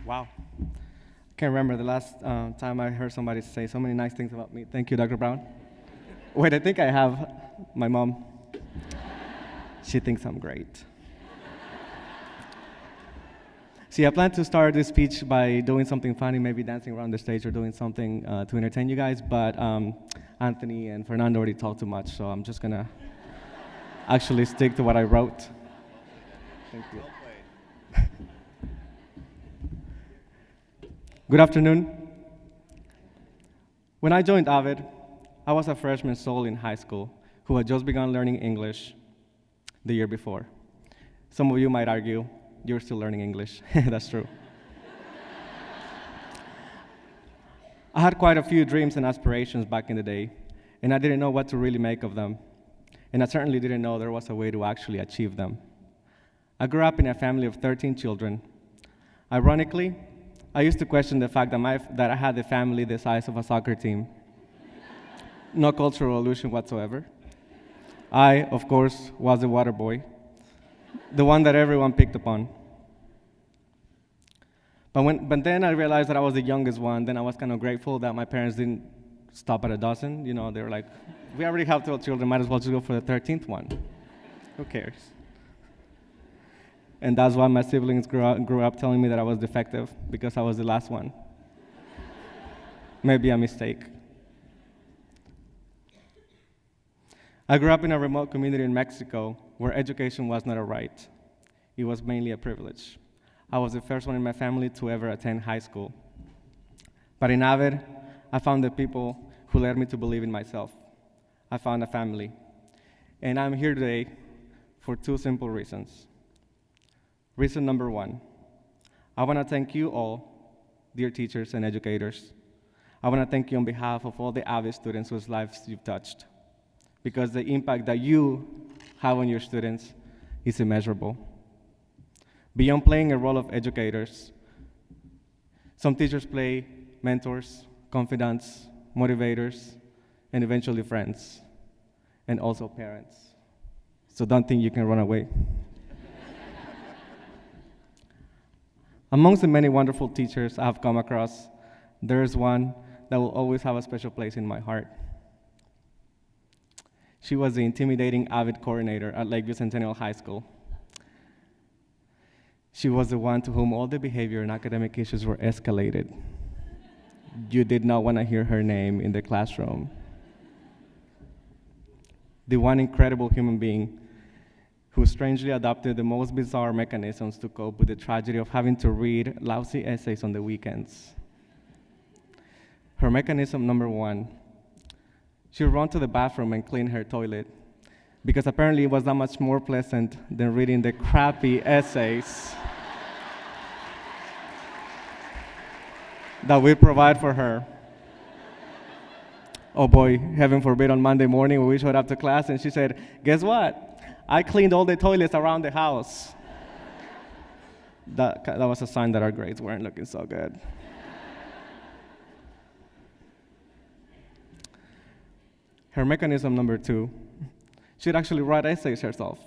Wow. Can't remember the last time I heard somebody say so many nice things about me. Thank you, Dr. Brown. Wait, I think I have my mom. She thinks I'm great. See, I plan to start this speech by doing something funny, maybe dancing around the stage or doing something to entertain you guys, but Anthony and Fernando already talked too much, so I'm just gonna actually stick to what I wrote. Thank you. Good afternoon. When I joined AVID, I was a freshman soul in high school who had just begun learning English the year before. Some of you might argue, you're still learning English. That's true. I had quite a few dreams and aspirations back in the day, and I didn't know what to really make of them. And I certainly didn't know there was a way to actually achieve them. I grew up in a family of 13 children. Ironically, I used to question the fact that I had a family the size of a soccer team. No cultural illusion whatsoever. I, of course, was the water boy, the one that everyone picked upon. But then I realized that I was the youngest one. Then I was kind of grateful that my parents didn't stop at a dozen. You know, they were like, we already have 12 children, might as well just go for the 13th one. Who cares? And that's why my siblings grew up telling me that I was defective, because I was the last one. Maybe a mistake. I grew up in a remote community in Mexico where education was not a right. It was mainly a privilege. I was the first one in my family to ever attend high school. But in AVID, I found the people who led me to believe in myself. I found a family. And I'm here today for two simple reasons. Reason number one, I want to thank you all, dear teachers and educators. I want to thank you on behalf of all the AVID students whose lives you've touched, because the impact that you have on your students is immeasurable. Beyond playing a role of educators, some teachers play mentors, confidants, motivators, and eventually friends, and also parents. So don't think you can run away. Amongst the many wonderful teachers I have come across, there is one that will always have a special place in my heart. She was the intimidating AVID coordinator at Lakeview Centennial High School. She was the one to whom all the behavior and academic issues were escalated. You did not want to hear her name in the classroom. The one incredible human being who strangely adopted the most bizarre mechanisms to cope with the tragedy of having to read lousy essays on the weekends. Her mechanism number one, she would run to the bathroom and clean her toilet, because apparently it was that much more pleasant than reading the crappy essays that we provide for her. Oh boy, heaven forbid, on Monday morning when we showed up to class and she said, guess what? I cleaned all the toilets around the house. That was a sign that our grades weren't looking so good. Her mechanism number two, she'd actually write essays herself.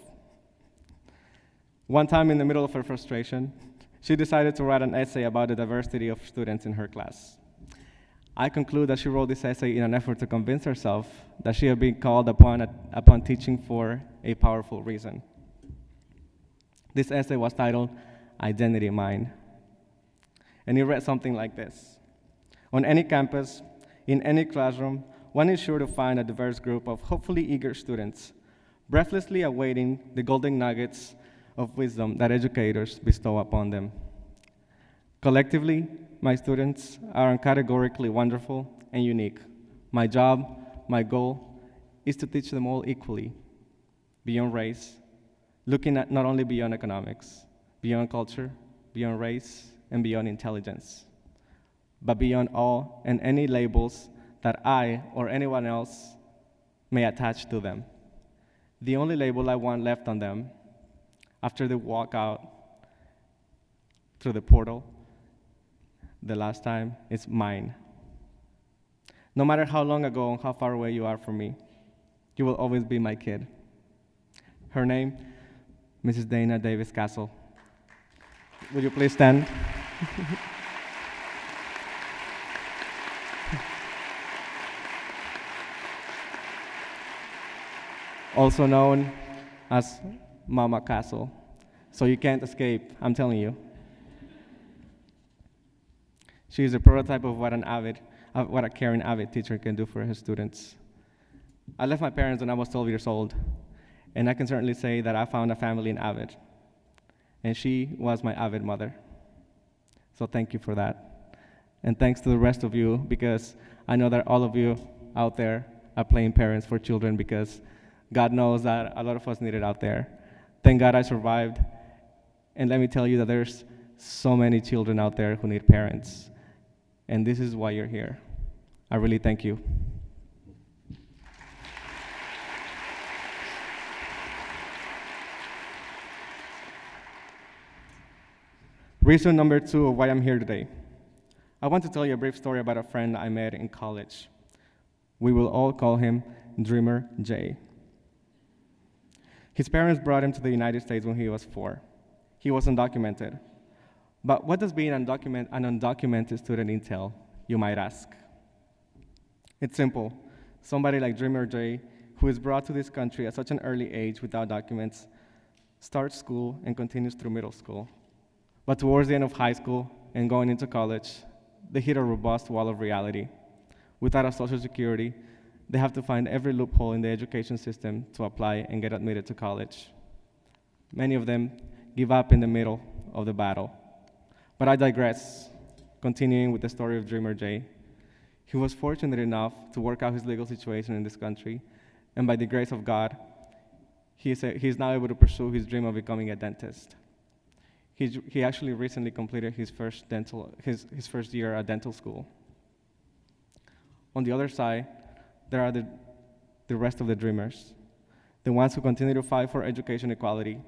One time in the middle of her frustration, she decided to write an essay about the diversity of students in her class. I conclude that she wrote this essay in an effort to convince herself that she had been called upon teaching for a powerful reason. This essay was titled Identity Mine, and it read something like this. On any campus, in any classroom, one is sure to find a diverse group of hopefully eager students, breathlessly awaiting the golden nuggets of wisdom that educators bestow upon them. Collectively, my students are categorically wonderful and unique. My job, my goal, is to teach them all equally, beyond race, looking at not only beyond economics, beyond culture, beyond race, and beyond intelligence, but beyond all and any labels that I or anyone else may attach to them. The only label I want left on them after they walk out through the portal the last time is mine. No matter how long ago and how far away you are from me, you will always be my kid. Her name, Mrs. Dana Davis Castle. Would you please stand? Also known as Mama Castle. So you can't escape, I'm telling you. She is a prototype of what a caring AVID teacher can do for her students. I left my parents when I was 12 years old, and I can certainly say that I found a family in AVID, and she was my AVID mother. So thank you for that. And thanks to the rest of you, because I know that all of you out there are playing parents for children, because God knows that a lot of us need it out there. Thank God I survived, and let me tell you that there's so many children out there who need parents, and this is why you're here. I really thank you. Reason number 2 of why I'm here today. I want to tell you a brief story about a friend I met in college. We will all call him Dreamer Jay. His parents brought him to the United States when he was 4. He was undocumented. But what does being an undocumented student entail, you might ask? It's simple. Somebody like Dreamer Jay, who is brought to this country at such an early age without documents, starts school and continues through middle school. But towards the end of high school and going into college, they hit a robust wall of reality. Without a social security, they have to find every loophole in the education system to apply and get admitted to college. Many of them give up in the middle of the battle. But I digress, continuing with the story of Dreamer Jay. He was fortunate enough to work out his legal situation in this country, and by the grace of God, he is now able to pursue his dream of becoming a dentist. He actually recently completed his first year at dental school. On the other side, there are the rest of the dreamers, the ones who continue to fight for education equality,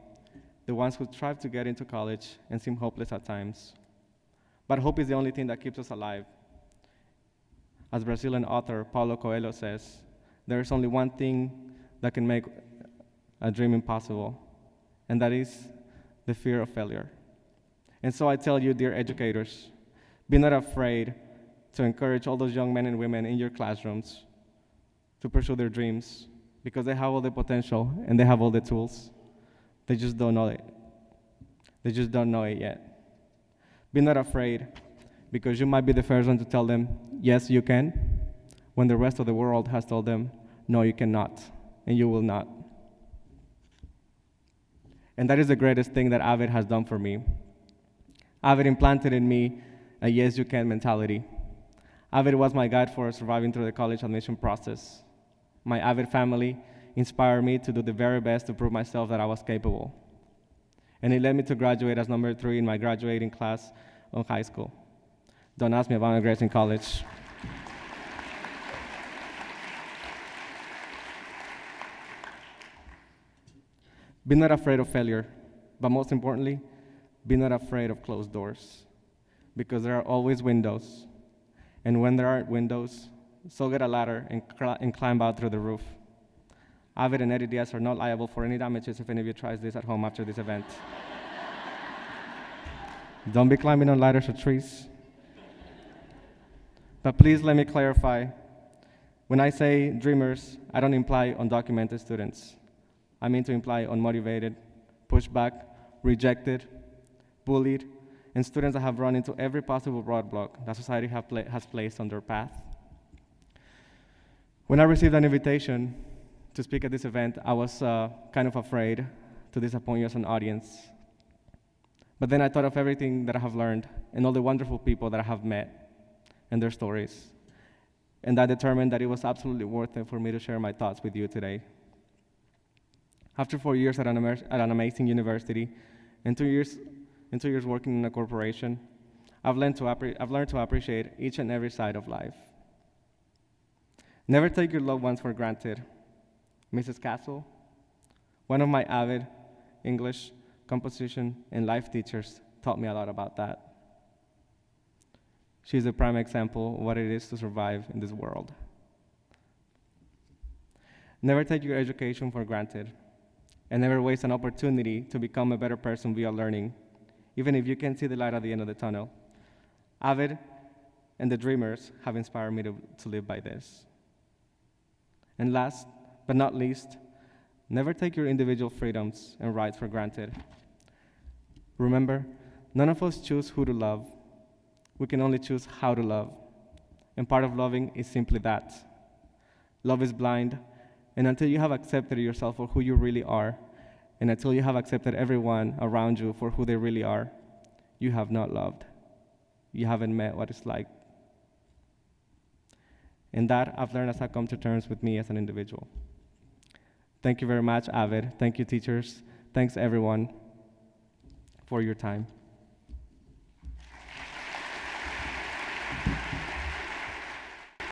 the ones who strive to get into college and seem hopeless at times. But hope is the only thing that keeps us alive. As Brazilian author Paulo Coelho says, there is only one thing that can make a dream impossible, and that is the fear of failure. And so I tell you, dear educators, be not afraid to encourage all those young men and women in your classrooms to pursue their dreams, because they have all the potential and they have all the tools. They just don't know it. They just don't know it yet. Be not afraid, because you might be the first one to tell them, yes, you can, when the rest of the world has told them, no, you cannot, and you will not. And that is the greatest thing that AVID has done for me. AVID implanted in me a yes, you can mentality. AVID was my guide for surviving through the college admission process. My AVID family inspired me to do the very best to prove myself that I was capable. And it led me to graduate as number 3 in my graduating class of high school. Don't ask me about my grades in college. Be not afraid of failure, but most importantly, be not afraid of closed doors, because there are always windows. And when there aren't windows, so get a ladder and climb out through the roof. AVID and Eddy Diaz are not liable for any damages if any of you tries this at home after this event. Don't be climbing on ladders or trees. But please let me clarify. When I say dreamers, I don't imply undocumented students. I mean to imply unmotivated, pushed back, rejected, bullied, and students that have run into every possible roadblock that society has placed on their path. When I received an invitation to speak at this event, I was kind of afraid to disappoint you as an audience. But then I thought of everything that I have learned and all the wonderful people that I have met and their stories. And I determined that it was absolutely worth it for me to share my thoughts with you today. After 4 years at an amazing university and 2 years working in a corporation, I've learned to appreciate each and every side of life. Never take your loved ones for granted. Mrs. Castle, one of my AVID English, composition, and life teachers, taught me a lot about that. She's a prime example of what it is to survive in this world. Never take your education for granted, and never waste an opportunity to become a better person via learning, even if you can't see the light at the end of the tunnel. AVID and the Dreamers have inspired me to live by this. And last but not least, never take your individual freedoms and rights for granted. Remember, none of us choose who to love. We can only choose how to love. And part of loving is simply that. Love is blind, and until you have accepted yourself for who you really are, and until you have accepted everyone around you for who they really are, you have not loved. You haven't met what it's like. And that I've learned as I come to terms with me as an individual. Thank you very much, AVID. Thank you, teachers. Thanks, everyone, for your time.